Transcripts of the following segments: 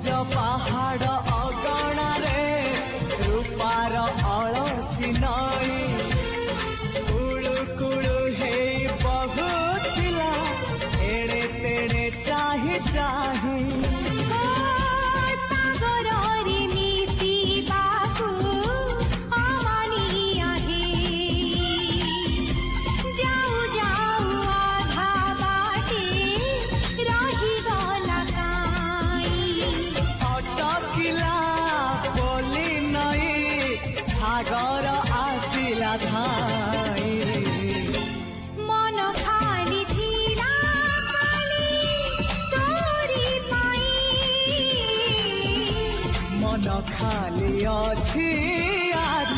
सबुज पहाड़ अगणारे रूपार अलसी नई कुळु कुळु हे बहुथिला एड़े तेड़े चाही चाही सागर आसिला धाई मन खाली थिला खाली तोरी पाई मन खाली अछि आज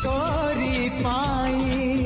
तोरी पाई।